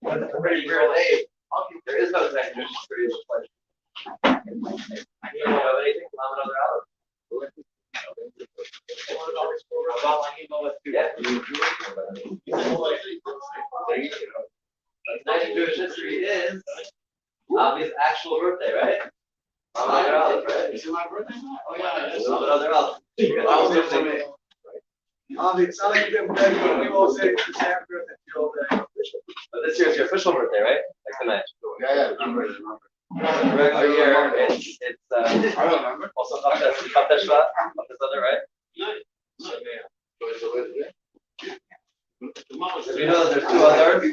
That's a pretty rare day. There is no second history of pleasure. I need to know anything from another hour. Next Jewish history is Avi's actual birthday, right? Right? Is it my birthday? Oh yeah, it's another Aleph. It's not like you've been we will say it's happy birthday to your day. But this year is your official birthday, right? Like tonight. Yeah. The regular year, it's I don't remember. also Chavtesh Shvat, right? You know that there's two others.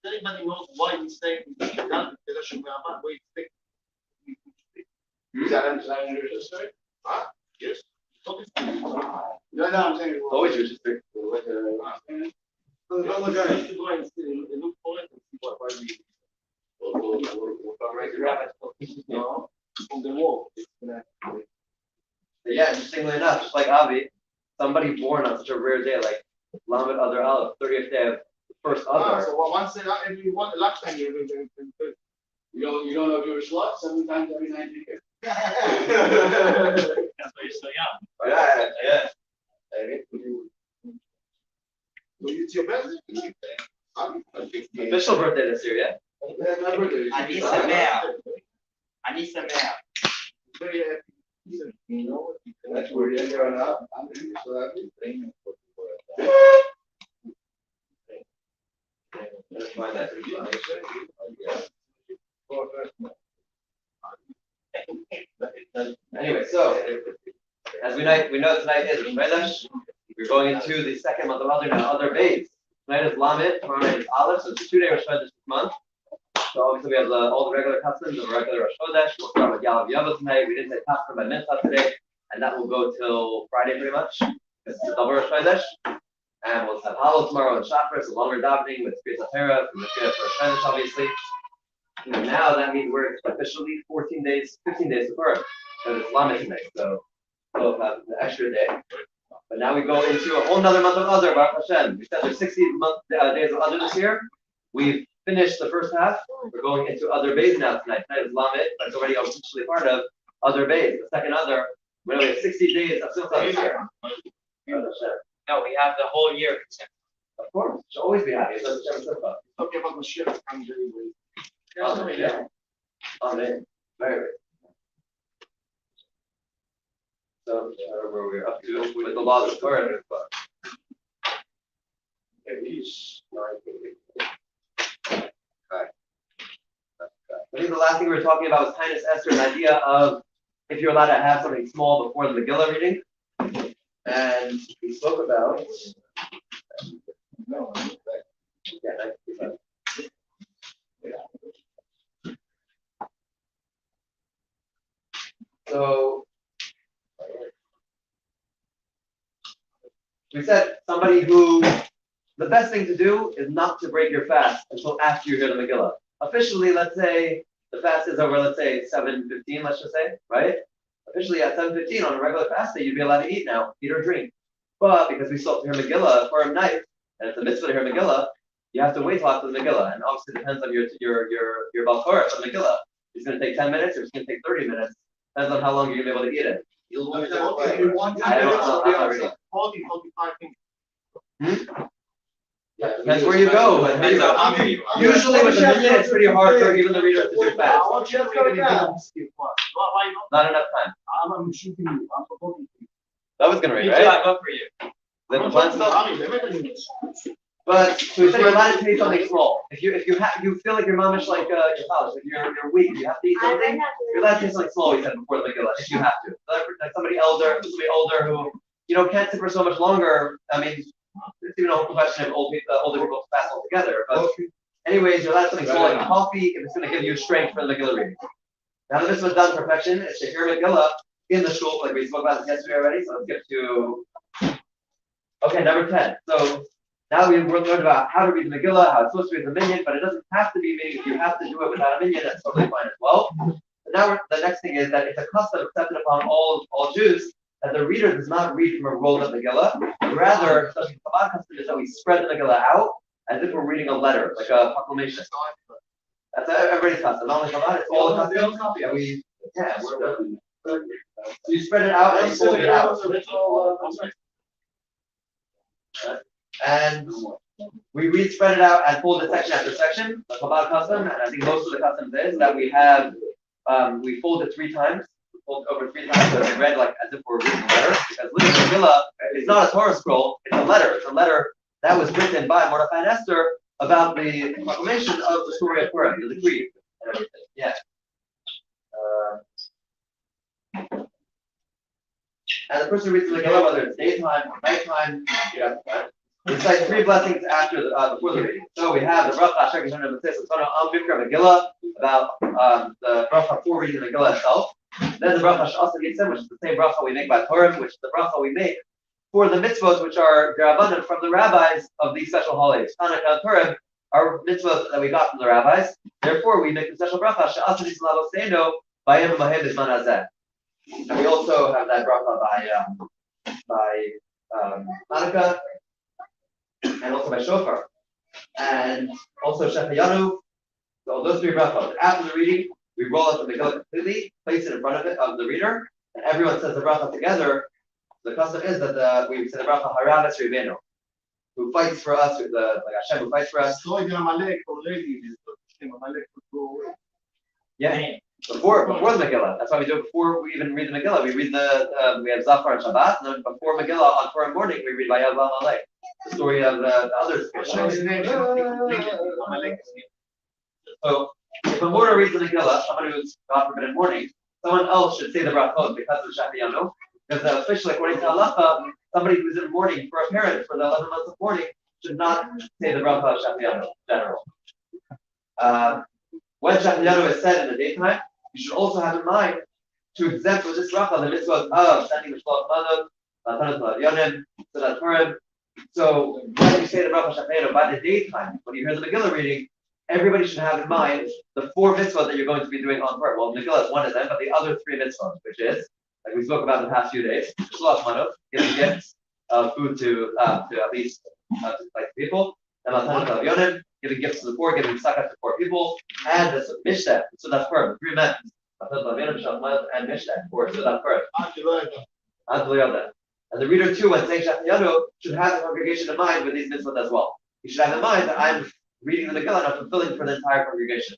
Anybody knows why we say we done why is that in your history? Huh? Yes. No, I'm saying Always your history. On the wall. Yeah, interestingly enough, just like Avi, somebody born on such a rare day like Lamed Adar Aleph, 30th day of the first Adar. So once if you want the last time you don't know Jewish law 7 times every 90 years. That's why you're so young. Yeah. Well, it's your birthday? Official birthday this year, yeah? My birthday. אני שמח. That's where you're growing up. I'm so happy. Let's find that. Anyway, so as we know tonight is Chodesh. We're going into the second month of other days. Tonight is Lamed, tomorrow night is Aleph, so it's a 2-day Rosh Chodesh this month. So obviously we have all the regular customs of regular Rosh Chodesh. We'll start with Yalav Yava tonight. We didn't say Pascha by Mincha today, and that will go till Friday pretty much. This is the double Rosh Chodesh. And we'll have Halal tomorrow and Shachar, so longer davening with Kriyas HaTorah from the Kriyas for Rosh Chodesh, obviously. And now that means we're officially 15 days before, because it's Lamed tonight, so we'll have an extra day. But now we go into a whole nother month of Adar, Baruch Hashem. We said there's 60 days of Adar this year. We've finished the first half. We're going into Adar Beis now tonight. Tonight is Lamed, but it's already officially part of Adar Beis, the second Adar. We only have 60 days of Simcha this year. No, we have the whole year. Of course, should always be happy. It's Simcha. Okay, about the shift. Yeah. Amen. Very good. So, I don't remember where we're up to with the laws of Torah. I think the last thing we were talking about was Tainus Esther, an idea of if you're allowed to have something small before the Megillah reading. And we spoke about. So we said somebody who the best thing to do is not to break your fast until after you hear the Megillah. Officially, let's say the fast is over, let's say 7:15, let's just say, right? Officially at 7:15 on a regular fast day, you'd be allowed to eat now, eat or drink. But because we still have to hear Megillah for a night, and it's a mitzvah to hear Megillah, you have to wait till after the Megillah. And obviously it depends on your Balkorah for the Megillah. It's going to take 10 minutes or it's going to take 30 minutes. Depends on how long you're going to be able to eat it. I don't know. I'm not ready. 40, 45 things. Yeah, depends where you go. Usually with the minyan, it's pretty hard for even the reader to do fast. Not enough time. I'm shooting you. I'm supporting you. That was going to read, right? I vote for you. Then blend stuff. But so we said you're allowed to taste something small. If you feel like your mom is like your college, like you're weak, you have to eat something. You're allowed to taste something small. We said before the Megillah, if you have to. Like somebody older who can't sit for so much longer. I mean, it's even a whole question of older people fast altogether. But anyways, you're allowed something small like coffee if it's going to give you strength for the Megillah reading. Now that this was done perfection, it's to hear Megillah in the shul, like we spoke about this yesterday already. So let's get to number 10. So now we've learned about how to read the Megillah, how it's supposed to be with a minyan, but it doesn't have to be meaning if you have to do it without a minyan, that's totally fine as well. But now the next thing is that it's a custom accepted upon all Jews that the reader does not read from a rolled up Megillah, but rather, the Chabad custom is that we spread the Megillah out as if we're reading a letter, like a proclamation. That's everybody's custom, not only Chabad, it's all the custom. So you spread it out and fold it out. And we spread it out and fold it section after section. The Chabad custom, and I think most of the customs is that we have we fold it 3 times, fold it over 3 times, so it's read like as if we're reading a letter. Because literally Megillah is not a Torah scroll; it's a letter. It's a letter that was written by Mordechai and Esther about the proclamation of the story of Purim, the decree and everything. Yeah. And the person who reads the Megillah, whether it's daytime or nighttime, recite 3 blessings after before the reading. So we have the bracha Shekesh Shana Mitzvah Al Mikra Megillah about the bracha for reading the Megillah itself. Then the bracha Sh'asa Yitzim, which is the same bracha we make by Purim, which is the bracha we make for the mitzvot, which are Derabanan from the rabbis of these special holidays. Hanukkah and Purim are mitzvot that we got from the rabbis. Therefore, we make the special bracha Sh'asa Yitzim Avoseinu Bayim Mahem Bizman Hazeh. And we also have that bracha by Hanukkah and also by Shofar, and also Shechayanu. So those 3 brachas. After the reading, we roll up the Megillah completely, place it in front of the reader, and everyone says the bracha together. The custom is that we say the bracha Harav Esrivenu, who fights for us, like Hashem who fights for us. Yeah. Before the Megillah. That's why we do it before we even read the Megillah. We read we have Zafar and Shabbat, and then before Megillah on Purim morning we read Vayav Amalek, the story of the others. So if a mourner reads the Megillah, someone who's God forbid in mourning, someone else should say the brachot because of Shachiyanu. Because officially, according to Halacha, somebody who's in mourning for a parent for the 11 months of mourning should not say the bracha of Shachiyanu in general. When Shachiyanu is said in the daytime, you should also have in mind to exempt with this bracha the mitzvahs of sending the Shlach Manot, Matanot L'Avyonim, Sedat Purim. So when you say the bracha Shachiyanu by the daytime, when you hear the Megillah reading, everybody should have in mind the 4 mitzvahs that you're going to be doing on Purim. Well, Megillah is one of them, but the other 3 mitzvahs, which is, like we spoke about in the past few days, Shlach Manot, giving gifts of food to at least people, and Matanot L'Avyonim, giving gifts to the poor, giving zakat to poor people, and the Mishnah, so that's Purim, 3 men, and Mishnah, or so that's Purim. And the reader too, when saying Shachiyanu, should have the congregation in mind with these mitzvahs as well. He should have in mind that I'm reading the Megillah and I'm fulfilling for the entire congregation.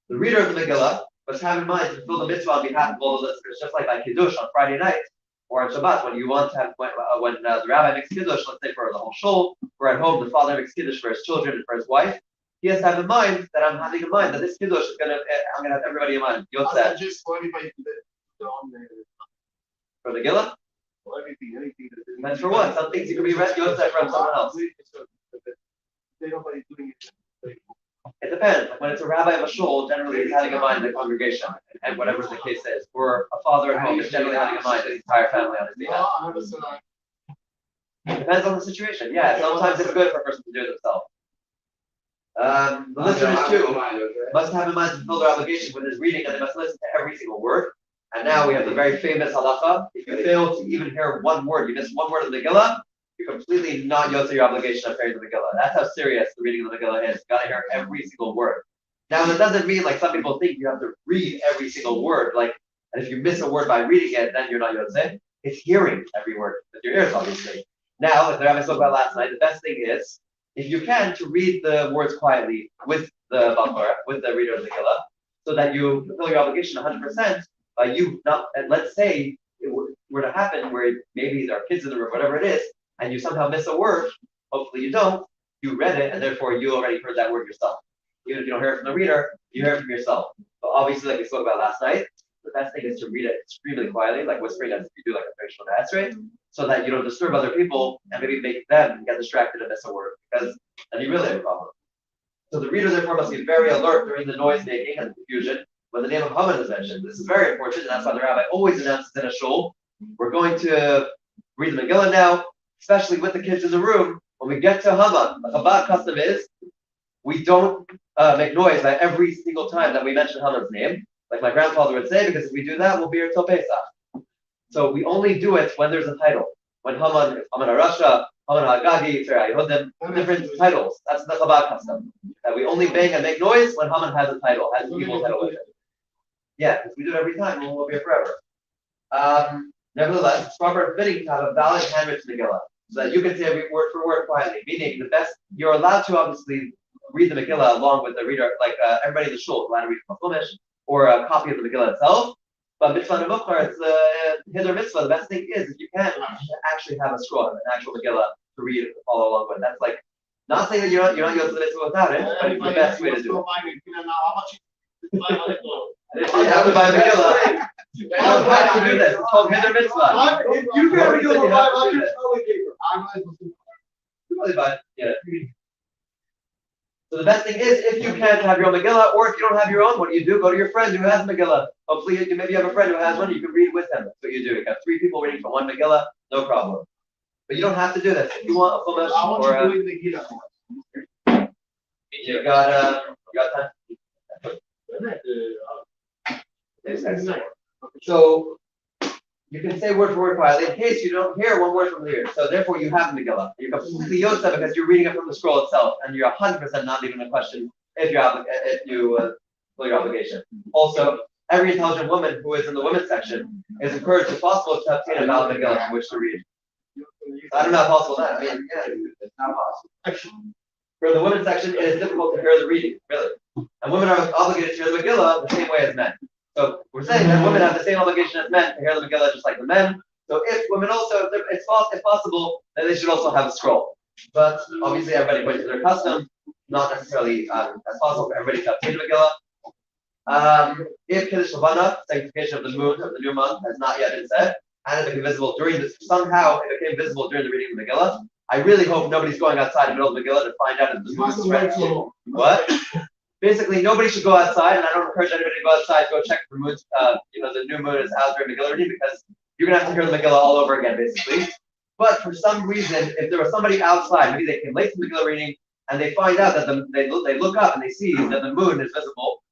The reader of the Megillah must have in mind to fulfill the mitzvah on behalf of all the listeners, just like by Kiddush on Friday night or on Shabbat, when you want to have when the rabbi makes Kiddush, let's say for the whole shul, or at home the father makes Kiddush for his children and for his wife. He has to have in mind that I'm having in mind that this Kiddush is I'm gonna have everybody in mind. Yotzeh. For the Megillah? And for what? Some things you can be read Yotzeh from someone else. It depends. Like when it's a rabbi of a shul, generally he's having in mind the congregation, and whatever the case is. Or a father at home is generally having in mind the entire family on his behalf. It depends on the situation. Yeah, sometimes it's good for a person to do it themselves. The listeners too must have in mind to fulfill their obligation with his reading, and they must listen to every single word. And now we have the very famous halacha. If you fail to even hear one word, you miss one word of the Megillah, you're completely not yotze your obligation of hearing the Megillah. That's how serious the reading of the Megillah is. You gotta hear every single word. Now that doesn't mean like some people think you have to read every single word. Like, and if you miss a word by reading it, then you're not yotze. It's hearing every word with your ears, obviously. Now, like the Rabbi spoke about last night, the best thing is, if you can, to read the words quietly with the Bachar, with the reader of the Megillah, so that you fulfill your obligation 100% by you not. And let's say it were to happen where maybe there are kids in the room, whatever it is, and you somehow miss a word, hopefully you don't, you read it, and therefore you already heard that word yourself. Even if you don't hear it from the reader, you hear it from yourself. But obviously, like we spoke about last night, the best thing is to read it extremely quietly, like whispering as if you do like a traditional esrei, so that you don't disturb other people and maybe make them get distracted and miss a word, because then you really have a problem. So the reader therefore must be very alert during the noise making and the confusion when the name of Haman is mentioned. This is very important, and that's why the rabbi always announces in a shul, we're going to read the Megillah now, especially with the kids in the room. When we get to Haman, the Chabad custom is we don't make noise by every single time that we mention Haman's name, like my grandfather would say, because if we do that, we'll be here till Pesach. So we only do it when there's a title. When Haman HaRasha, Haman HaGagi, Yehudim, different titles. That's the Chabad custom. That we only bang and make noise when Haman has a title, has an evil title with it. Yeah, because we do it every time, we'll be here forever. Nevertheless, it's proper and fitting to have a valid handwritten Megillah, so that you can say every word for word quietly. Meaning, you're allowed to obviously read the Megillah along with the reader, like everybody in the shul is allowed to read from Chumash or a copy of the Megillah itself. But mitzvah and mukhar, it's his or mitzvah. The best thing is if you can actually have a scroll, an actual Megillah to read and follow along with. That's like not saying that you're not going to the mitzvah without it, but it's the best way to do it. If you have to buy a Megillah, you don't have to do this. It's called his or mitzvah. If you get a Megillah, yeah. So the best thing is, if you can't have your own Megillah, or if you don't have your own, what do? Go to your friend who has Megillah. Hopefully, maybe you have a friend who has one, you can read with them. That's what you do. You have 3 people reading from one Megillah, no problem. But you don't have to do this. If you want a Chumash or a... You got time? So, you can say word for word quietly in case you don't hear one word from here. So therefore you have Megillah. You're completely Yosef because you're reading it from the scroll itself, and you're 100% not leaving a question if you fulfill your obligation. Also, every intelligent woman who is in the women's section is encouraged, if possible, to obtain a valid Megillah from which to read. I don't know how possible that. I mean, yeah, it's not possible. For the women's section, it is difficult to hear the reading, really. And women are obligated to hear the Megillah the same way as men. So we're saying that women have the same obligation as men to hear the Megillah just like the men. So if women also, if possible, then they should also have a scroll. But obviously everybody according to their custom, not necessarily as possible for everybody to obtain the Megillah. If Kiddush Levana, sanctification of the moon, of the new month, has not yet been said, and it became visible during this, somehow it became visible during the reading of the Megillah, I really hope nobody's going outside in the middle of the Megillah to find out if the moon is right. What? Basically, nobody should go outside, and I don't encourage anybody to go outside to go check for moons. The new moon is out during Megillah reading because you're gonna have to hear the Megillah all over again, basically. But for some reason, if there was somebody outside, maybe they came late to the Megillah reading, and they find out that they look up and they see that the moon is visible,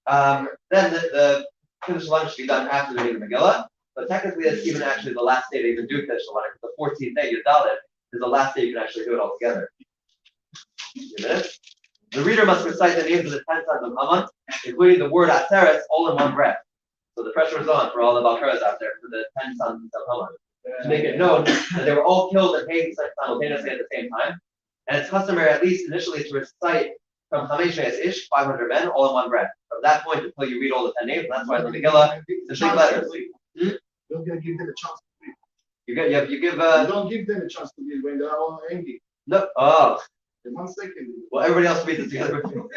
then the Kiddush Levana should be done after the reading of Megillah. But technically, that's even actually the last day to even do Kiddush Levana, because the 14th day, Yudalit, is the last day you can actually do it all together. 2 minutes. The reader must recite the names of the 10 sons of Haman, including the word Aseres, all in one breath. So the pressure is on for all the Balkaras out there, for the 10 sons of Haman, to make it known that they were all killed and hanged simultaneously at the same time. And it's customary, at least initially, to recite from Chamesh Ish, 500 men, all in one breath. From that point until you read all the 10 names, that's why the Megillah is big letters. You don't give them a chance to read. You don't give them a chance to read when they're all angry. No. Oh. 1 second. Well, everybody else reads it together with you.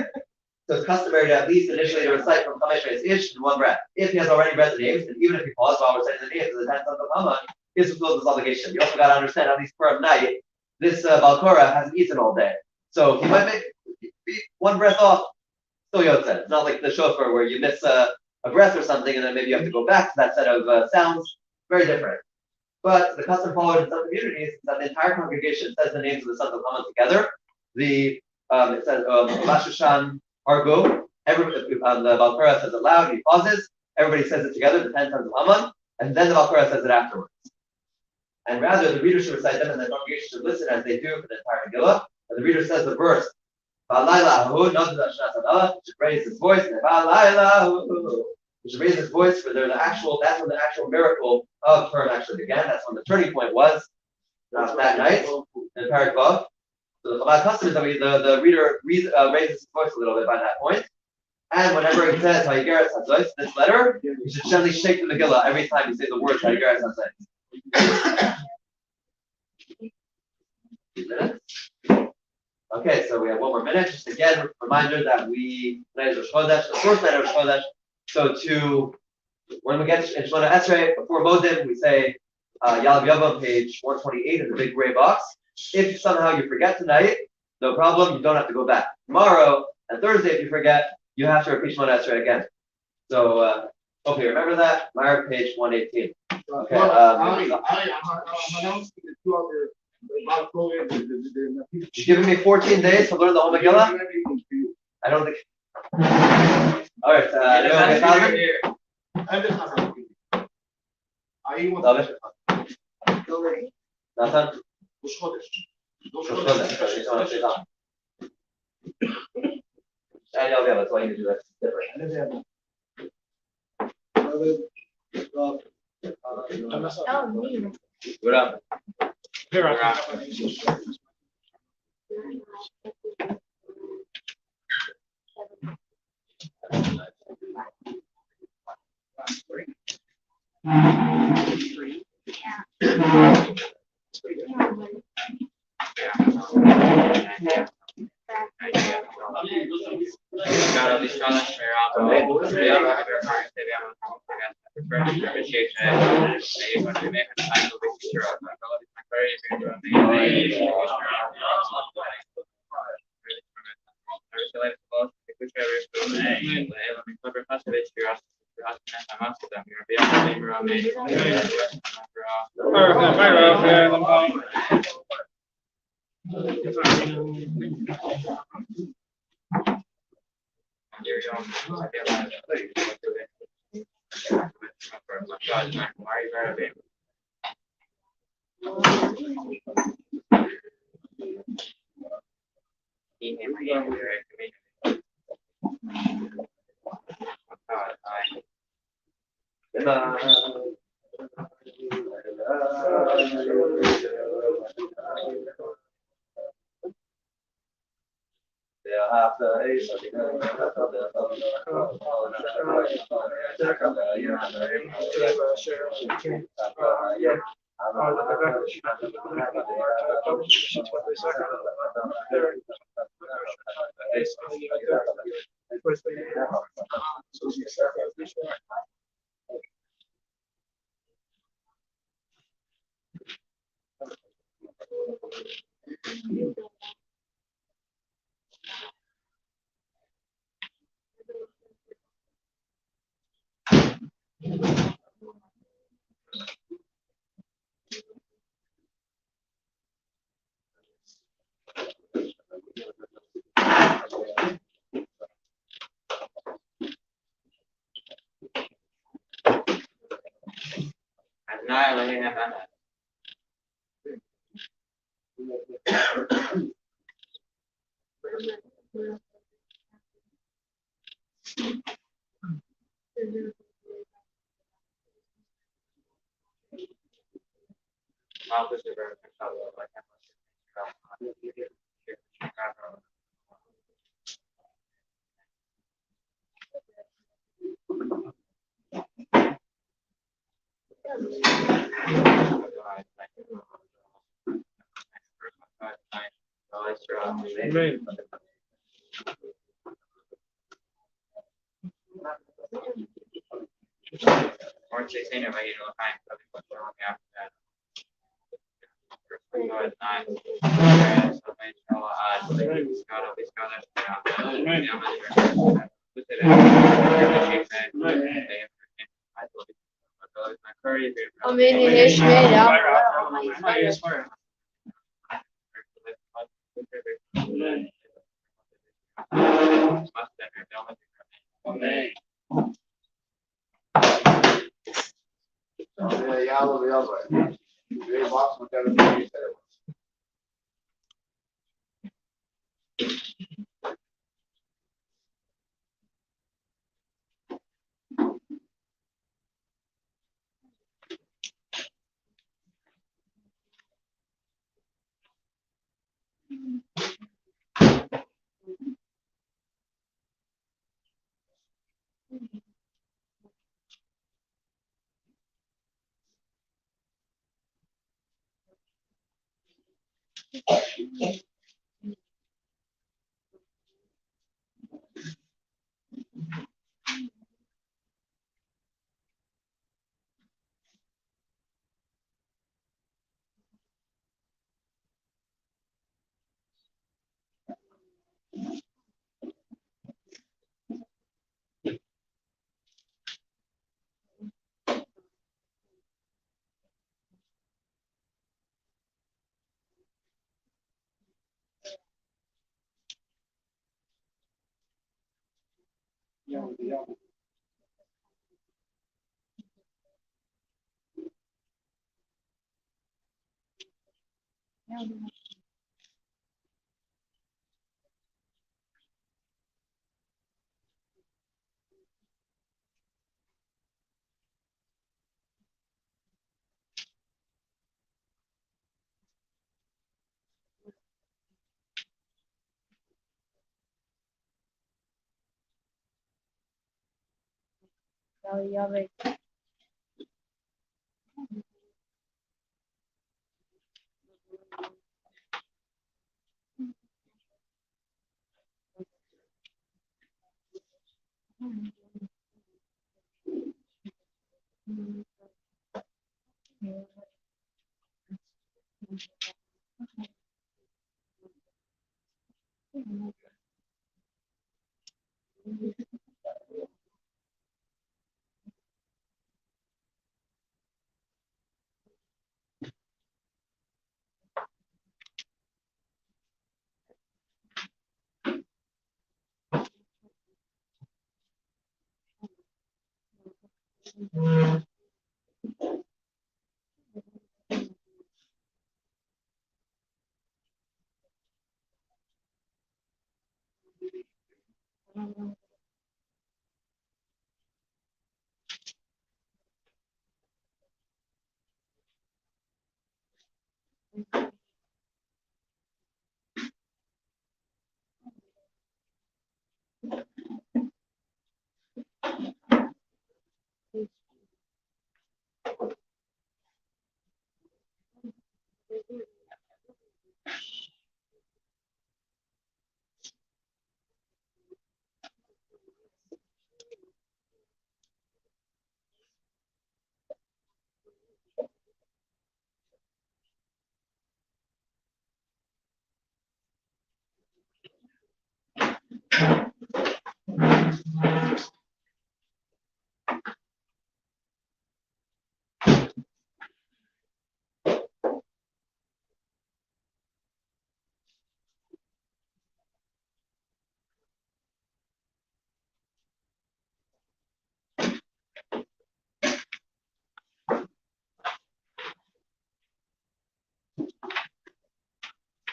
So it's customary to at least initially to recite from Chamesh Ish in one breath. If he has already read the names, and even if he paused while reciting the names of the 10 sons of Haman, he has fulfilled this obligation. You also got to understand, at least for a night, this Balkora hasn't eaten all day. So he might be one breath off, still Yotzeh. It's not like the shofar where you miss a breath or something, and then maybe you have to go back to that set of sounds. Very different. But the custom followed in some communities is that the entire congregation says the names of the sons of Haman together. It says Mashushan Argo. The Balkora says it loud. He pauses. Everybody says it together. The 10 sons of Haman, and then the Balkora says it afterwards. And rather, the reader should recite them, and the congregation should listen as they do for the entire Megillah. And the reader says the verse. Should raise his voice. He should raise his voice for that's when the actual miracle of Purim actually began. That's when the turning point was that night in Parak Vav. So the Chabad custom is that the reader raises his voice a little bit by that point. And whenever he says Hayigeres Hazois, this letter, you should gently shake the Megillah every time you say the word Hayigeres Hazois. 2 minutes. Okay, so we have 1 more minute. Just again, reminder that tonight is Rosh Chodesh, the fourth night of Rosh Chodesh. So when we get to Shemona Esrei, before Modim, we say Yalav Yavam, page 128 in the big gray box. If somehow you forget tonight, no problem, you don't have to go back. Tomorrow and Thursday, if you forget, you have to repeat Shemona Esrei again. So hopefully you remember that. Myra, page 118. Okay. I'm announcing the 2 other. You're giving me 14 days to learn the whole Megillah? I don't think. All right. Nathan? That's why you do that. Different. What up?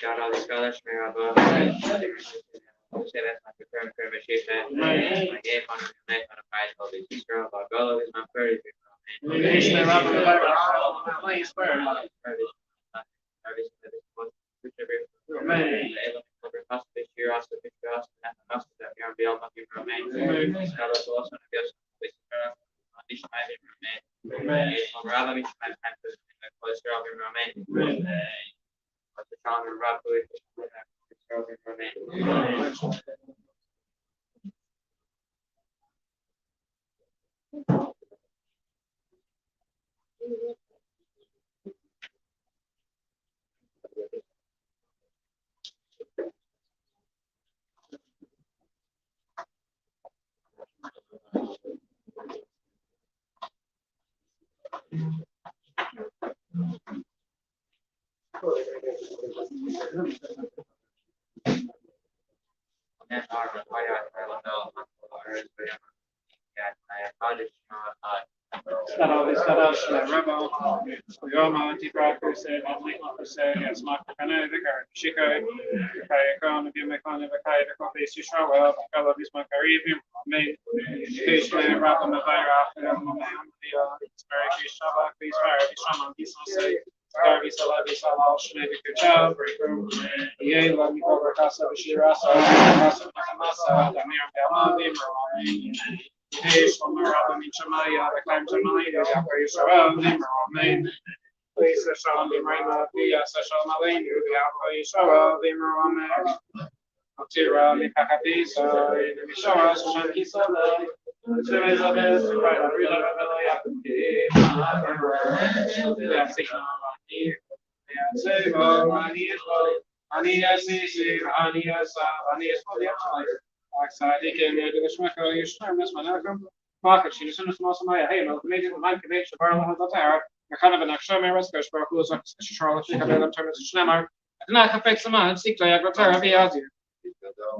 God, all these scholars may have a say that's my preparing for my shape man. My game on the night on a prize all these girl about go is my furry. Please, Shalom, be right now. Yes, Shalom, Aleinu, Yahweh, Yisrael, be Meramek. Atira, Mikakapisa, Mishara, Shem Kisala, Elizabeth, right, Rila,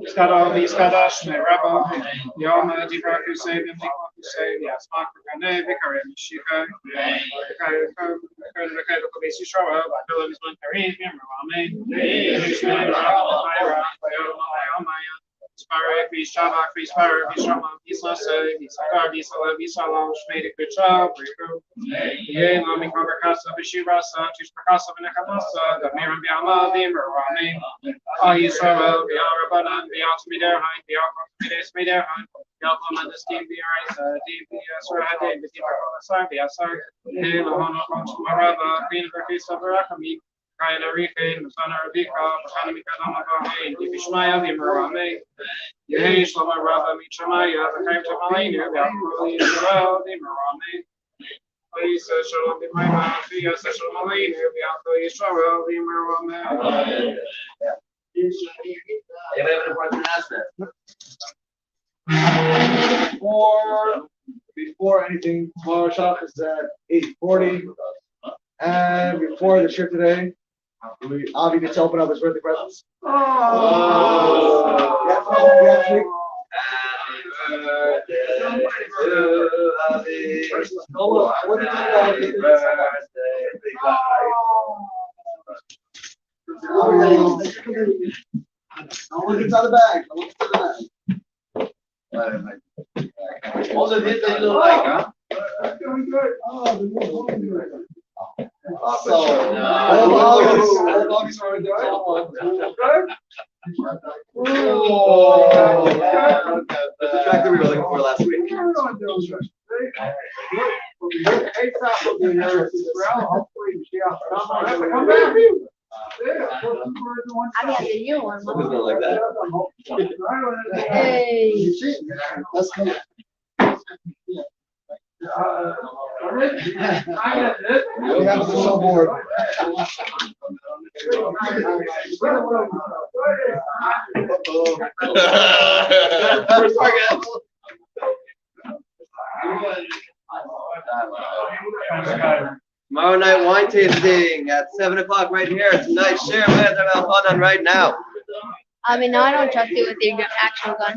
Skadash, Rabba, Yom, Divak, Hussein, Nikon, Hussein, Yasmak, Rene, Vicari, Mishika, Spirit, be Shabbat, be Spirit, be Shaman, be Slase, be Sakar, be Salah, be Salam, Shmedi, good job, Yea, Lami, Kavakasa, Bishirasa, Tishpakasa, Vinakabasa, the Miram, Biama, the Mirame, Yisrael, be Arabanan, be out to be there, Hein, be out to be there, Hein, Yalpam, and the Steve, be Rice, be Surahade, be Asar, be Asar, Hey, Lahana, Marava, Queen of Rakisa, Barakami, Kaina Rike, Masana Rabika, Kanamika Damaha, Dipishmaya, the Mirame, Yea, Shlama Rava, Michamaya, the Kaim Tamalina, the Alpoli, Israel, the Mirame. Please, Shalom, be my mouth, yes, Shalom, Aleinu, the Alpoli, Israel, the Mirame. Anybody have an important announcement? Before anything, tomorrow shop is at 8:40. And before the trip today, Avi gets to open up his birthday presents. Look inside the bag. Look inside the bag. All the hits that you don't like, huh? Doing good. Oh, the new So, August already did all that's the track that we were looking for last week. I got the new one. Something's not like that. Hey. Let's go. We have the show board. Tomorrow night wine tasting at 7 o'clock right here. Tonight, share with Al right now. I mean, no, I don't trust you with your actual gun.